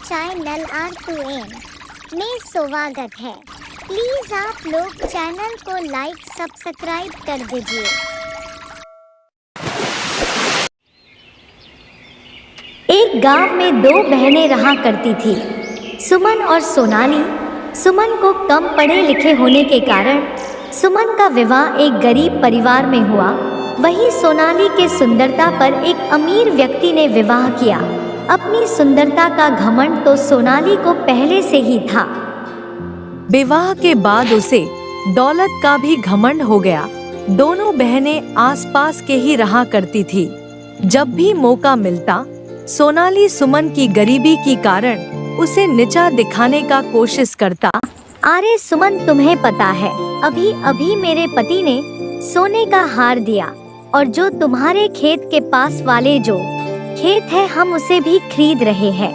Channel R2N में स्वागत है। प्लीज आप लोग चैनल को लाइक सब्सक्राइब कर दीजिए। एक गांव में दो बहनें रहा करती थी, सुमन और सोनाली। सुमन को कम पढ़े लिखे होने के कारण सुमन का विवाह एक गरीब परिवार में हुआ। वहीं सोनाली के सुंदरता पर एक अमीर व्यक्ति ने विवाह किया। अपनी सुंदरता का घमंड तो सोनाली को पहले से ही था। विवाह के बाद उसे दौलत का भी घमंड हो गया। दोनों बहनें आसपास के ही रहा करती थी। जब भी मौका मिलता सोनाली सुमन की गरीबी के कारण उसे नीचा दिखाने का कोशिश करता। अरे सुमन, तुम्हें पता है अभी अभी मेरे पति ने सोने का हार दिया, और जो तुम्हारे खेत के पास वाले जो खेत है हम उसे भी खरीद रहे हैं।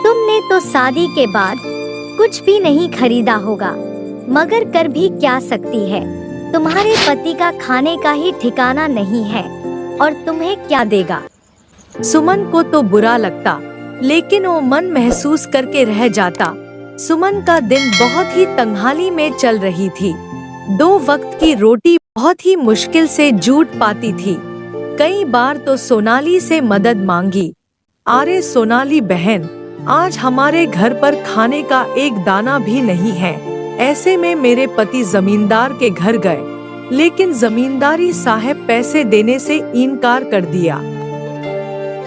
तुमने तो शादी के बाद कुछ भी नहीं खरीदा होगा, मगर कर भी क्या सकती है। तुम्हारे पति का खाने का ही ठिकाना नहीं है, और तुम्हें क्या देगा। सुमन को तो बुरा लगता, लेकिन वो मन महसूस करके रह जाता। सुमन का दिन बहुत ही तंगहाली में चल रही थी। 2 वक्त की रोटी बहुत ही मुश्किल से जुट पाती थी। कई बार तो सोनाली से मदद मांगी। अरे सोनाली बहन, आज हमारे घर पर खाने का एक दाना भी नहीं है। ऐसे में मेरे पति जमींदार के घर गए, लेकिन जमींदारी साहब पैसे देने से इनकार कर दिया।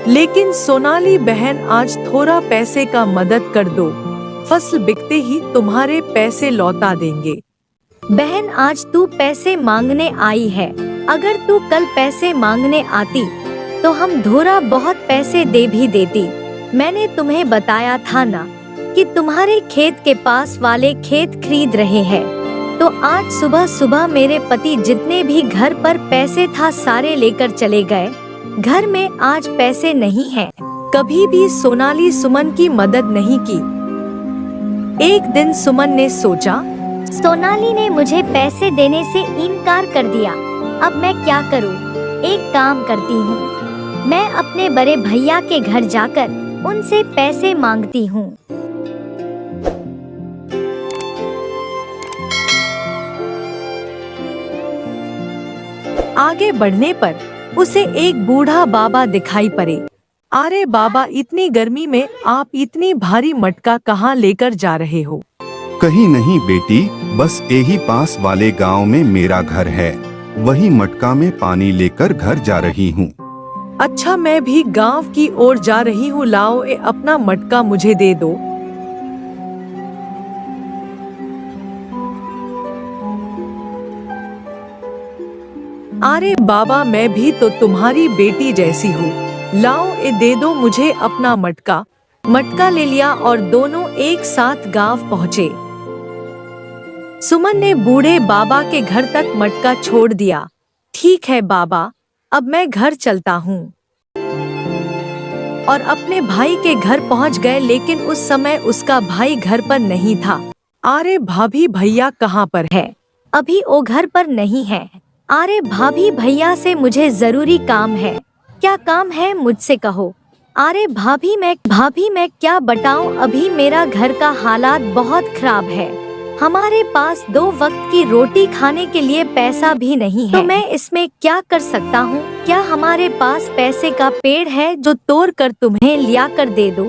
लेकिन सोनाली बहन, आज थोड़ा पैसे का मदद कर दो, फसल बिकते ही तुम्हारे पैसे लौटा देंगे। बहन, आज तू पैसे मांगने आई है। अगर तू कल पैसे मांगने आती तो हम थोड़ा बहुत पैसे दे भी देती। मैंने तुम्हें बताया था ना कि तुम्हारे खेत के पास वाले खेत खरीद रहे हैं। तो आज सुबह सुबह मेरे पति जितने भी घर पर पैसे था सारे लेकर चले गए। घर में आज पैसे नहीं हैं। कभी भी सोनाली सुमन की मदद नहीं की। एक दिन सुमन ने सोचा, सोनाली ने मुझे पैसे देने से इनकार कर दिया, अब मैं क्या करूं? एक काम करती हूं, मैं अपने बड़े भैया के घर जाकर उनसे पैसे मांगती हूं। आगे बढ़ने पर उसे एक बूढ़ा बाबा दिखाई पड़े। अरे बाबा, इतनी गर्मी में आप इतनी भारी मटका कहाँ लेकर जा रहे हो? कहीं नहीं बेटी, बस यही पास वाले गांव में मेरा घर है, वही मटका में पानी लेकर घर जा रही हूँ। अच्छा, मैं भी गांव की ओर जा रही हूँ, लाओ अपना मटका मुझे दे दो। अरे बाबा, मैं भी तो तुम्हारी बेटी जैसी हूँ, लाओ दे दो मुझे अपना मटका। मटका ले लिया और दोनों एक साथ गांव पहुँचे। सुमन ने बूढ़े बाबा के घर तक मटका छोड़ दिया। ठीक है बाबा, अब मैं घर चलता हूँ। और अपने भाई के घर पहुँच गए, लेकिन उस समय उसका भाई घर पर नहीं था। अरे भाभी, भैया कहाँ पर है? अभी वो घर पर नहीं है। अरे भाभी, भैया से मुझे जरूरी काम है। क्या काम है मुझसे कहो। अरे भाभी मैं क्या बताऊं, अभी मेरा घर का हालात बहुत खराब है। हमारे पास 2 वक्त की रोटी खाने के लिए पैसा भी नहीं है। तो मैं इसमें क्या कर सकता हूँ? क्या हमारे पास पैसे का पेड़ है जो तोड़ कर तुम्हें लिया कर दे दो?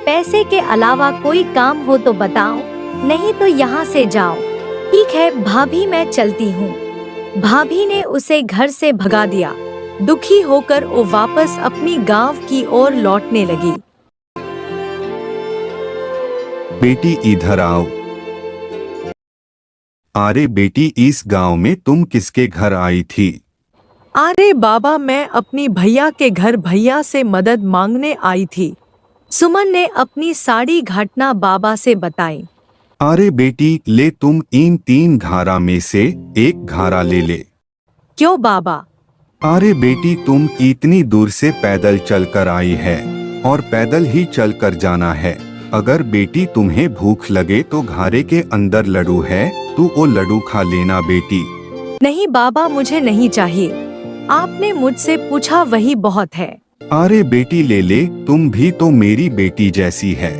पैसे के अलावा कोई काम हो तो बताओ, नहीं तो यहाँ से जाओ। ठीक है भाभी, मैं चलती हूँ। भाभी ने उसे घर से भगा दिया। दुखी होकर वो वापस अपनी गांव की ओर लौटने लगी। बेटी इधर आओ। अरे बेटी, इस गांव में तुम किसके घर आई थी? अरे बाबा, मैं अपनी भैया के घर भैया से मदद मांगने आई थी। सुमन ने अपनी सारी घटना बाबा से बताई। अरे बेटी, ले तुम इन 3 घारा में से एक घारा ले ले। क्यों बाबा? अरे बेटी, तुम इतनी दूर से पैदल चलकर आई है और पैदल ही चलकर जाना है। अगर बेटी तुम्हें भूख लगे तो घारे के अंदर लड्डू है, तू वो लड्डू खा लेना बेटी। नहीं बाबा, मुझे नहीं चाहिए। आपने मुझसे पूछा वही बहुत है। अरे बेटी ले ले, तुम भी तो मेरी बेटी जैसी है।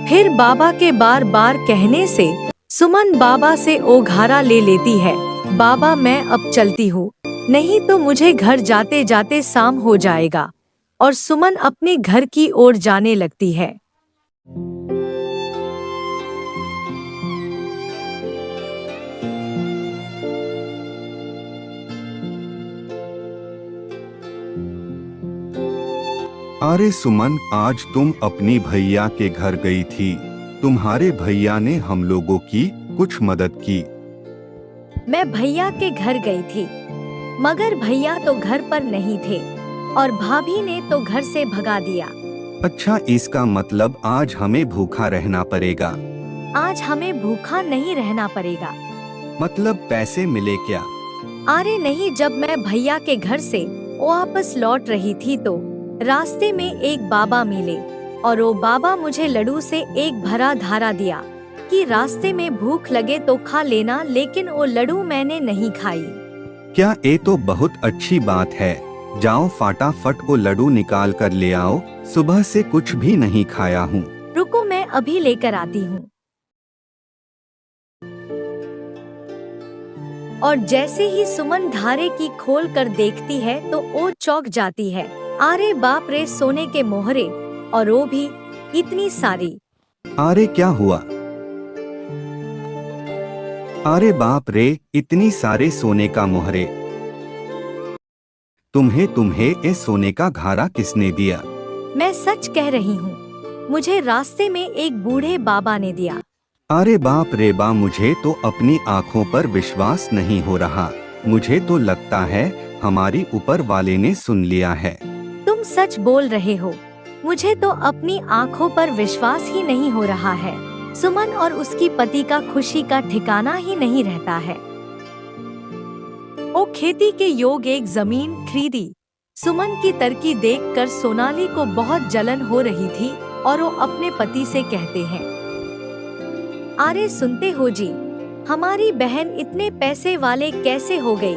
फिर बाबा के बार बार कहने से सुमन बाबा से ओघारा ले लेती है। बाबा मैं अब चलती हूँ, नहीं तो मुझे घर जाते जाते शाम हो जाएगा। और सुमन अपने घर की ओर जाने लगती है। अरे सुमन, आज तुम अपनी भैया के घर गई थी। तुम्हारे भैया ने हम लोगों की कुछ मदद की। मैं भैया के घर गई थी, मगर भैया तो घर पर नहीं थे और भाभी ने तो घर से भगा दिया। अच्छा, इसका मतलब आज हमें भूखा रहना पड़ेगा। आज हमें भूखा नहीं रहना पड़ेगा। मतलब पैसे मिले क्या? अरे नहीं, जब मैं भैया के घर से वापस लौट रही थी तो रास्ते में एक बाबा मिले और वो बाबा मुझे लड्डू से एक भरा धारा दिया कि रास्ते में भूख लगे तो खा लेना, लेकिन वो लड्डू मैंने नहीं खाई। क्या, ये तो बहुत अच्छी बात है। जाओ फटाफट वो लड्डू निकाल कर ले आओ, सुबह से कुछ भी नहीं खाया हूँ। रुको, मैं अभी लेकर आती हूँ। और जैसे ही सुमन धारे की खोल कर देखती है तो वो चौंक जाती है। अरे बाप रे, सोने के मोहरे, और वो भी इतनी सारी। अरे क्या हुआ? अरे बाप रे, इतनी सारे सोने का मोहरे। तुम्हें ये सोने का घारा किसने दिया? मैं सच कह रही हूँ, मुझे रास्ते में एक बूढ़े बाबा ने दिया। अरे बाप रे बा, मुझे तो अपनी आँखों पर विश्वास नहीं हो रहा। मुझे तो लगता है हमारी ऊपर वाले ने सुन लिया है। तुम सच बोल रहे हो, मुझे तो अपनी आँखों पर विश्वास ही नहीं हो रहा है। सुमन और उसकी पति का खुशी का ठिकाना ही नहीं रहता है। वो खेती के योग एक जमीन खरीदी। सुमन की तरक्की देखकर सोनाली को बहुत जलन हो रही थी और वो अपने पति से कहते हैं, अरे सुनते हो जी, हमारी बहन इतने पैसे वाले कैसे हो गई?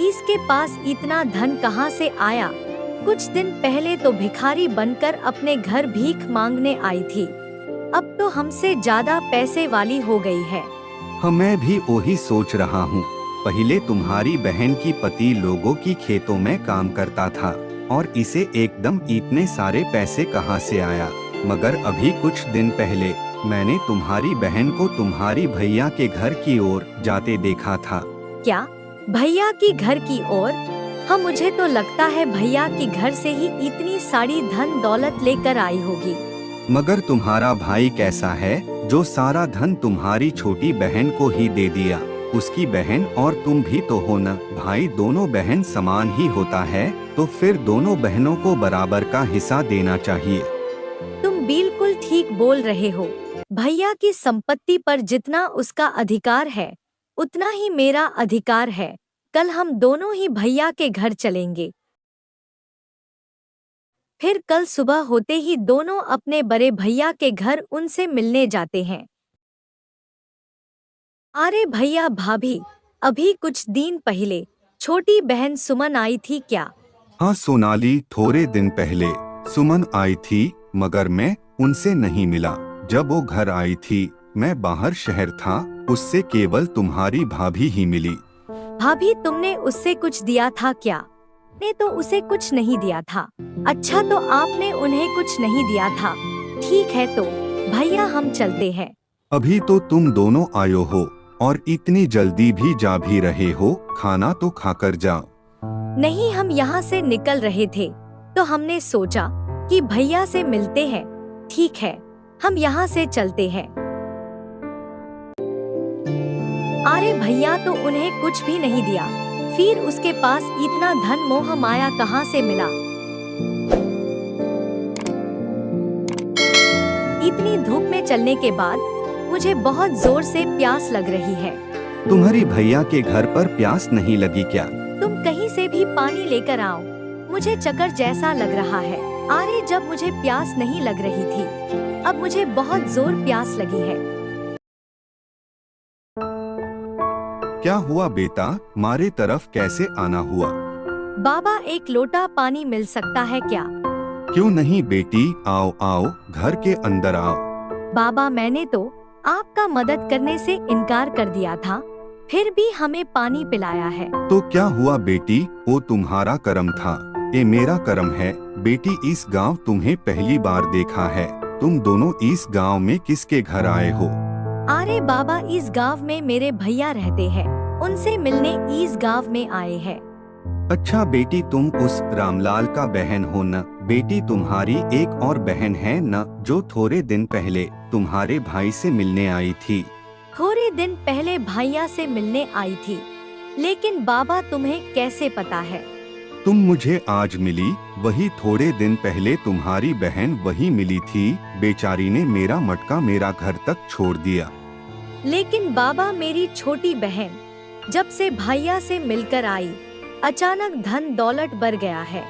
इसके पास इतना धन कहाँ से आया? कुछ दिन पहले तो भिखारी बनकर अपने घर भीख मांगने आई थी, अब तो हमसे ज्यादा पैसे वाली हो गई है। हाँ, मैं भी वही सोच रहा हूँ। पहले तुम्हारी बहन की पति लोगों की खेतों में काम करता था और इसे एकदम इतने सारे पैसे कहाँ से आया? मगर अभी कुछ दिन पहले मैंने तुम्हारी बहन को तुम्हारी भैया के घर की ओर जाते देखा था। क्या, भैया की घर की ओर? हाँ, मुझे तो लगता है भैया की घर से ही इतनी सारी धन दौलत लेकर आई होगी। मगर तुम्हारा भाई कैसा है जो सारा धन तुम्हारी छोटी बहन को ही दे दिया? उसकी बहन और तुम भी तो हो ना भाई, दोनों बहन समान ही होता है, तो फिर दोनों बहनों को बराबर का हिस्सा देना चाहिए। तुम बिल्कुल ठीक बोल रहे हो। भैया की संपत्ति पर जितना उसका अधिकार है, उतना ही मेरा अधिकार है। कल हम दोनों ही भैया के घर चलेंगे। फिर कल सुबह होते ही दोनों अपने बड़े भैया के घर उनसे मिलने जाते हैं। अरे भैया भाभी, अभी कुछ दिन पहले छोटी बहन सुमन आई थी क्या? हाँ सोनाली, थोड़े दिन पहले सुमन आई थी, मगर मैं उनसे नहीं मिला। जब वो घर आई थी, मैं बाहर शहर था, उससे केवल तुम्हारी भाभी ही मिली। भाभी, तुमने उससे कुछ दिया था क्या? ने तो उसे कुछ नहीं दिया था। अच्छा, तो आपने उन्हें कुछ नहीं दिया था। ठीक है, तो भैया हम चलते हैं। अभी तो तुम दोनों आयो हो और इतनी जल्दी भी जा भी रहे हो, खाना तो खाकर जाओ। नहीं, हम यहाँ से निकल रहे थे तो हमने सोचा कि भैया से मिलते हैं। ठीक है, हम यहाँ से चलते हैं। अरे भैया तो उन्हें कुछ भी नहीं दिया, फिर उसके पास इतना धन मोह माया कहाँ से मिला? इतनी धूप में चलने के बाद मुझे बहुत जोर से प्यास लग रही है। तुम्हारी भैया के घर पर प्यास नहीं लगी क्या? तुम कहीं से भी पानी लेकर आओ, मुझे चक्कर जैसा लग रहा है। अरे जब मुझे प्यास नहीं लग रही थी, अब मुझे बहुत जोर प्यास लगी है। क्या हुआ बेटा, मारे तरफ कैसे आना हुआ? बाबा, एक लोटा पानी मिल सकता है क्या? क्यों नहीं बेटी, आओ आओ, घर के अंदर आओ। बाबा मैंने तो आपका मदद करने से इनकार कर दिया था, फिर भी हमें पानी पिलाया है। तो क्या हुआ बेटी, वो तुम्हारा कर्म था, ये मेरा कर्म है। बेटी इस गांव तुम्हें पहली बार देखा है, तुम दोनों इस गांव में किसके घर आए हो? अरे बाबा, इस गांव में मेरे भैया रहते हैं, उनसे मिलने इस गांव में आए हैं। अच्छा बेटी, तुम उस रामलाल का बहन हो न? बेटी तुम्हारी एक और बहन है न, जो थोड़े दिन पहले तुम्हारे भाई से मिलने आई थी? थोड़े दिन पहले भैया से मिलने आई थी, लेकिन बाबा तुम्हें कैसे पता है? तुम मुझे आज मिली, वही थोड़े दिन पहले तुम्हारी बहन वही मिली थी। बेचारी ने मेरा मटका मेरा घर तक छोड़ दिया। लेकिन बाबा, मेरी छोटी बहन जब से भैया से मिलकर आई, अचानक धन दौलत बढ़ गया है।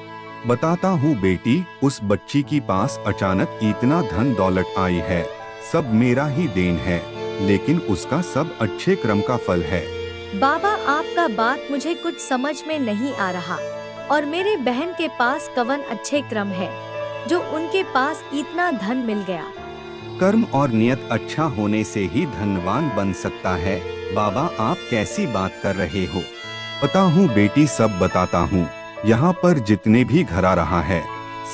बताता हूँ बेटी, उस बच्ची के पास अचानक इतना धन दौलत आई है, सब मेरा ही देन है, लेकिन उसका सब अच्छे कर्म का फल है। बाबा, आपका बात मुझे कुछ समझ में नहीं आ रहा। और मेरे बहन के पास कवन अच्छे कर्म है जो उनके पास इतना धन मिल गया? कर्म और नियत अच्छा होने से ही धनवान बन सकता है। बाबा, आप कैसी बात कर रहे हो? पता हूँ बेटी, सब बताता हूँ। यहाँ पर जितने भी घरा रहा है,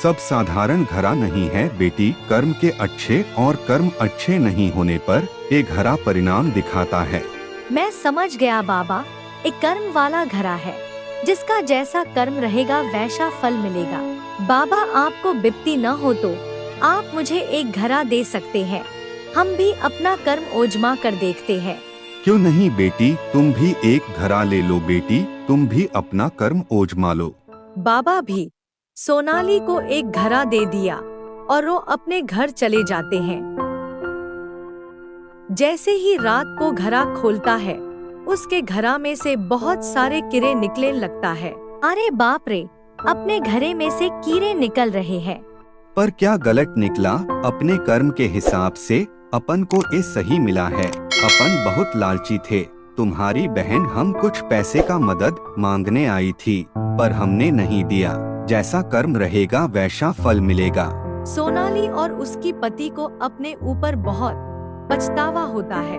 सब साधारण घरा नहीं है बेटी। कर्म के अच्छे और कर्म अच्छे नहीं होने पर एक घरा परिणाम दिखाता है। मैं समझ गया बाबा, एक कर्म वाला घरा है, जिसका जैसा कर्म रहेगा वैसा फल मिलेगा। बाबा, आपको बिपती न हो तो आप मुझे एक घरा दे सकते हैं, हम भी अपना कर्म ओजमा कर देखते हैं। क्यों नहीं बेटी, तुम भी एक घरा ले लो बेटी, तुम भी अपना कर्म ओजमा लो। बाबा भी सोनाली को एक घरा दे दिया और वो अपने घर चले जाते हैं। जैसे ही रात को घरा खोलता है, उसके घरा में से बहुत सारे कीड़े निकलने लगता है। अरे बाप रे, अपने घरे में से कीड़े निकल रहे हैं। पर क्या गलत निकला? अपने कर्म के हिसाब से अपन को ये सही मिला है। अपन बहुत लालची थे। तुम्हारी बहन हम कुछ पैसे का मदद मांगने आई थी, पर हमने नहीं दिया। जैसा कर्म रहेगा वैसा फल मिलेगा। सोनाली और उसकी पति को अपने ऊपर बहुत पछतावा होता है।